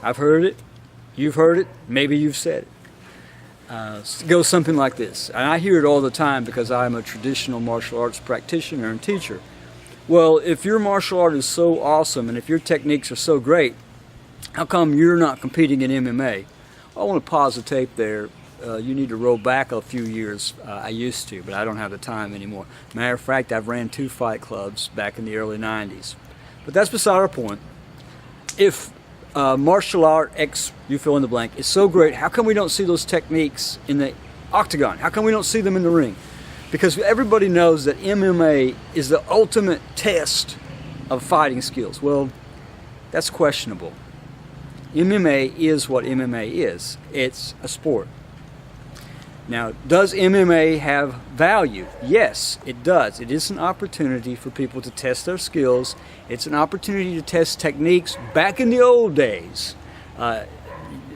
I've heard it, you've heard it, maybe you've said it. It goes something like this, and I hear it all the time because I'm a traditional martial arts practitioner and teacher. Well, if your martial art is so awesome and if your techniques are so great, how come you're not competing in MMA? Well, I want to pause the tape there. You need to roll back a few years. I used to, but I don't have the time anymore. Matter of fact, I've ran 2 fight clubs back in the early 90s. But that's beside our point. If martial art X, you fill in the blank, is so great, how come we don't see those techniques in the octagon? How come we don't see them in the ring? Because everybody knows that MMA is the ultimate test of fighting skills. Well, that's questionable. MMA is what MMA is. It's a sport. Now, does MMA have value? Yes, it does. It is an opportunity for people to test their skills. It's an opportunity to test techniques. Back in the old days,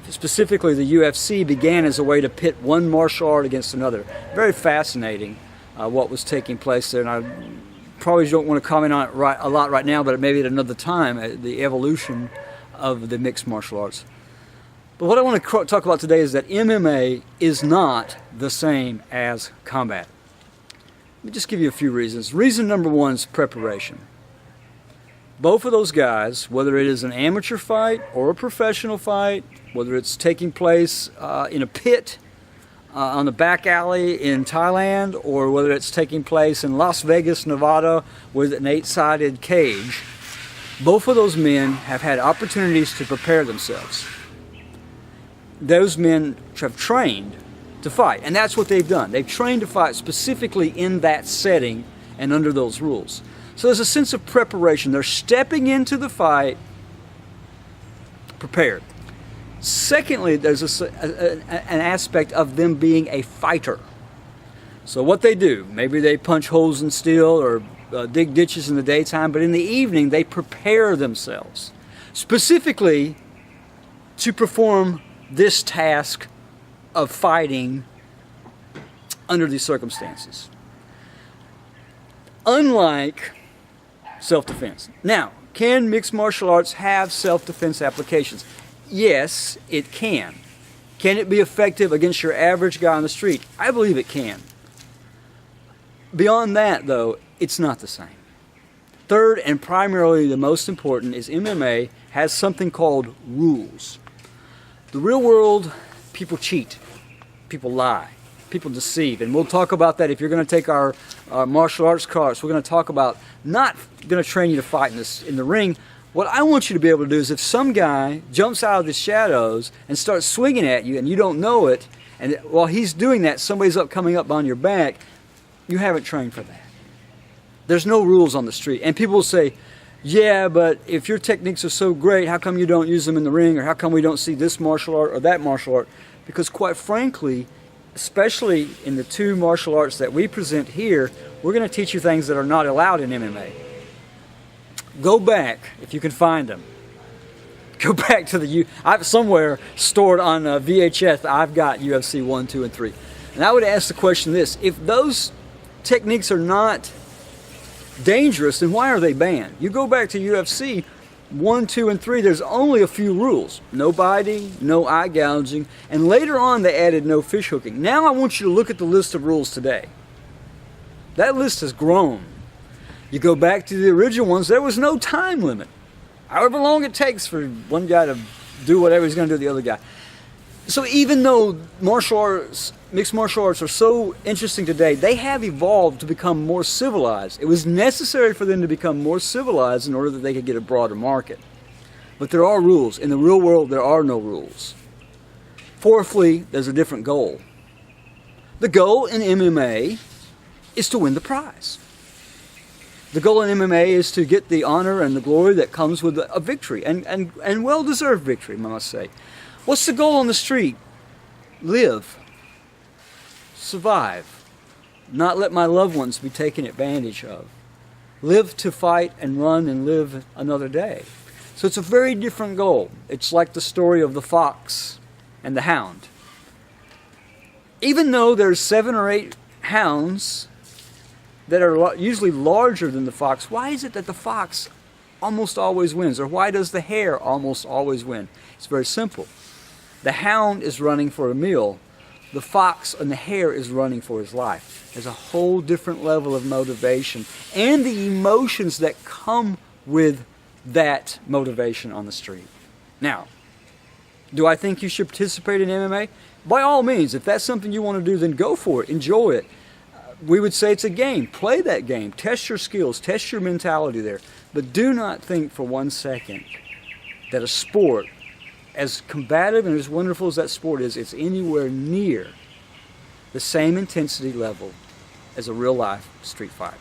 specifically the UFC began as a way to pit one martial art against another. Very fascinating what was taking place there, and I probably don't want to comment on it a lot right now, but maybe at another time, the evolution of the mixed martial arts. But what I want to talk about today is that MMA is not the same as combat. Let me just give you a few reasons. Reason number one is preparation. Both of those guys, whether it is an amateur fight or a professional fight, whether it's taking place in a pit on the back alley in Thailand, or whether it's taking place in Las Vegas, Nevada with an 8-sided cage, both of those men have had opportunities to prepare themselves. Those men have trained to fight, and that's what they've done. They've trained to fight specifically in that setting and under those rules. So there's a sense of preparation. They're stepping into the fight prepared. Secondly, there's an aspect of them being a fighter. So what they do, maybe they punch holes in steel or dig ditches in the daytime, but in the evening they prepare themselves specifically to perform this task of fighting under these circumstances. Unlike self-defense. Now, can mixed martial arts have self-defense applications? Yes, it can. Can it be effective against your average guy on the street? I believe it can. Beyond that, though, it's not the same. Third, and primarily the most important, is MMA has something called rules. The real world, people cheat, people lie, people deceive, and we'll talk about that. If you're going to take our martial arts course, we're going to talk about not going to train you to fight in the ring. What I want you to be able to do is if some guy jumps out of the shadows and starts swinging at you and you don't know it, and while he's doing that, somebody's coming up on your back, you haven't trained for that. There's no rules on the street. And people will say, yeah, but if your techniques are so great, how come you don't use them in the ring? Or how come we don't see this martial art or that martial art? Because quite frankly, especially in the 2 martial arts that we present here, we're going to teach you things that are not allowed in MMA. Go back, if you can find them. Go back to I've somewhere stored on VHS, I've got UFC 1, 2, and 3. And I would ask the question this: if those techniques are not dangerous, then why are they banned? You go back to UFC 1, 2, and 3, there's only a few rules. No biting, no eye gouging, and later on they added no fish hooking. Now I want you to look at the list of rules today. That list has grown. You go back to the original ones, there was no time limit. However long it takes for one guy to do whatever he's going to do to the other guy. So even though mixed martial arts are so interesting today, they have evolved to become more civilized. It was necessary for them to become more civilized in order that they could get a broader market. But there are rules. In the real world, there are no rules. Fourthly, there's a different goal. The goal in MMA is to win the prize. The goal in MMA is to get the honor and the glory that comes with a victory, and well-deserved victory, I must say. What's the goal on the street? Live. Survive. Not let my loved ones be taken advantage of. Live to fight and run and live another day. So it's a very different goal. It's like the story of the fox and the hound. Even though there's 7 or 8 hounds that are usually larger than the fox, why is it that the fox almost always wins? Or why does the hare almost always win? It's very simple. The hound is running for a meal. The fox and the hare is running for his life. There's a whole different level of motivation and the emotions that come with that motivation on the street. Now, do I think you should participate in MMA? By all means, if that's something you want to do, then go for it. Enjoy it. We would say it's a game. Play that game. Test your skills. Test your mentality there. But do not think for 1 second that a sport, as combative and as wonderful as that sport is, it's anywhere near the same intensity level as a real life street fight.